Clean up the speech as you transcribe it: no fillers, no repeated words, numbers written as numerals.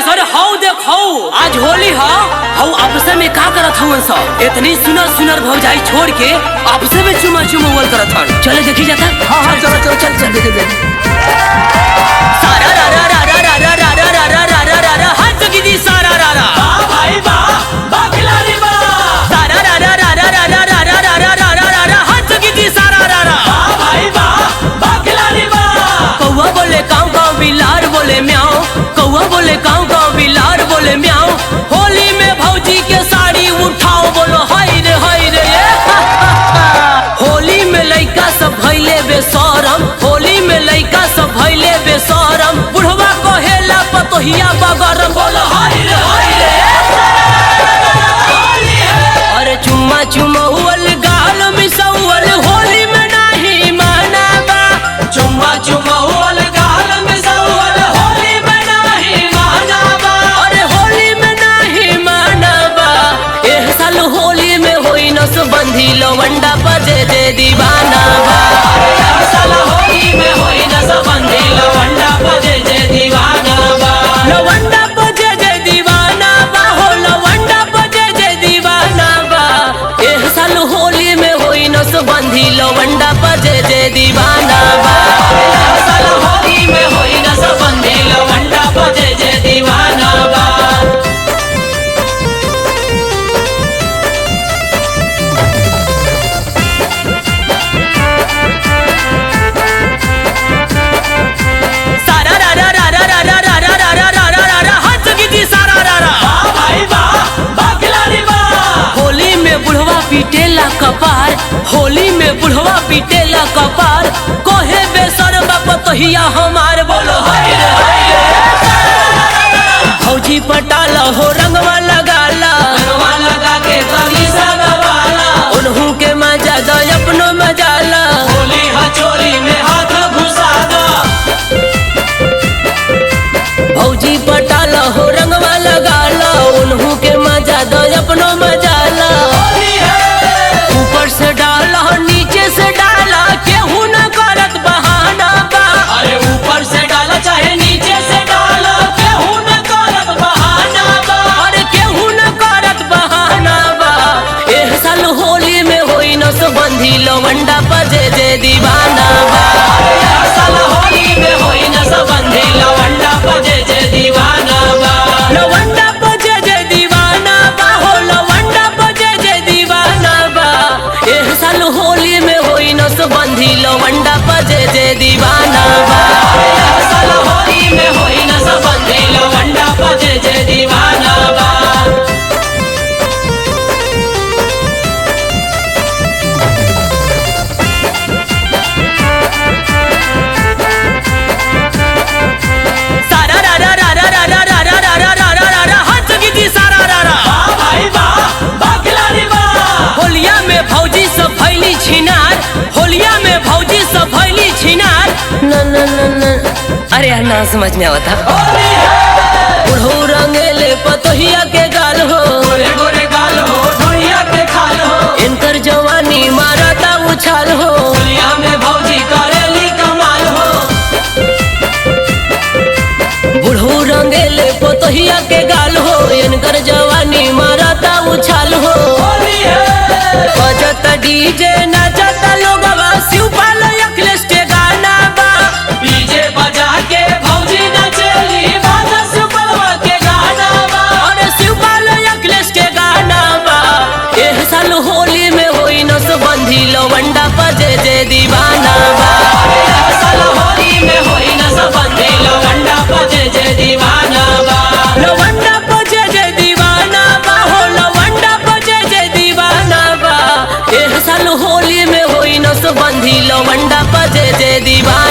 सर हाउ देख हाउ आज होली हाउ आपस में का करत हवन सब इतनी सुनर सुनर भौजाई छोड़ के आपस में चुमा चुमावल करत हन। चले देखी जाता। हां चलो चलो चल चल देखे देखे सारा रा रा रा रा रा रा रा रा रा रा रा रा रा हाथ जगी दी सारा रा रा वाह भाई वाह वाह खिलाड़ी वाह सारा रा रा रा रा रा रा रा रा रा रा रा रा रा हाथ जगी दी सारा रा रा वाह भाई वाह वाह खिलाड़ी वाह। कौवा बोले काऊ काऊ बिलार बोले म्याऊ कौवा बोले काऊ काऊ बिलार बोले म्याऊ होली में भौजी के साड़ी उठाओ बोलो हाय रे ये होली में लइका सब भइले बेशरम होली में लइका सब भइले बेशरम बुढ़वा कहेला पतोहिया बगरम बोलो हाय रे अरे चुम्मा चुमौल गाल मिसौल होली में नाही मानाबा चुम्मा चुमावल गाल में सवल होली में नहीं मानाबा। अरे होली में नाही मानाबा एह साल होली में होई नस बंधी लवंडा बजे जे दीवाना बा हर साल होली में होई न सबंधी लवंडा बजे जे दीवाना बा। लवंडा बजे जे दीवाना बा हो लवंडा बजे जे दीवाना बा एह साल होली में होई नस बंधी लवंडा बजे जे दीवाना बा हर साल होली में होई न सबंधी लवंडा बजे जे दीवाना बा। सारा रा रा रा रा रा रा रा रा रा रा रा रा रा हाथ जगी दी सारा रा रा वाह भाई वाह वाह खिलाड़ी वाह। होली में बुढ़वा पीटेला कपार होली में बुढ़वा पीटेला कपार कोहे बेसर बाप तहिया हमार बोलो हाय रे भौजी पटाला हो रंगवा लगाला रंगवा लगा के कली सगवाला उन्हू के मजा दो अपनो मजाला होली हचोली में हाथ घुसा दो। भौजी पटाला हो रंगवा लगाला उन्हू के मजा दो अपनो मजाला होली है ऊपर से डाला नीचे से डाला केहू न करत बहाना बा अरे ऊपर से डाला चाहे नीचे से डाला केहू न करत बहाना बा। अरे केहू न करत बहाना बा एह साल होली में होई नस बंधी लवंडा बजे जे दीवाना बा हर साल होली में होई न सबंधी लवंडा बजे जे दीवाना बा। लवंडा बजे जे दीवाना बा हो लवंडा बजे जे दीवाना बा एह साल होली में होई नस बंधी लवंडा बजे जे दीवाना बा हर साल होली में होई न सबंधी लवंडा बजे जे दीवाना बा। सारा रा रा रा रा रा रा रा रा रा रा रा रा रा हाथ जगी दी सारा रा रा वाह भाई वाह वाह खिलाड़ी वाह। होलिया में भौजी सब भैली छिनार होलिया में भौजी सब भैली छिनार न न न न अरे यार ना समझ में आवता होली है बुढ़ऊ रंगेले पतोहिया के गाल हो गोरे गोरे गाल हो ढोलिया के खाल हो इनकर जवानी मारता उछाल हो होलिया में भौजी करेली कमाल हो। बुढ़ऊ रंगेले पतोहिया के गाल हो इनकर जवानी मारता उछाल हो होली है बजत डीजे नाचता लोगवा शिवपाल अखिलेश के गाना बा डीजे बजा के भौजी नचेली बाजा सुपलवा के गाना बा। अरे शिवपाल अखिलेश के गाना बा एह साल होली में होई नस बंधी लवंडा बजे जे दीवाना बा हर साल होली में होई न सबंधी लवंडा बजे जे दीवाना बा। लवंडा बजे जे दीवाना बा हो लवंडा बजे जे दीवाना बा एह साल होली में होई नस बंधी लवंडा बजे जे दीवाना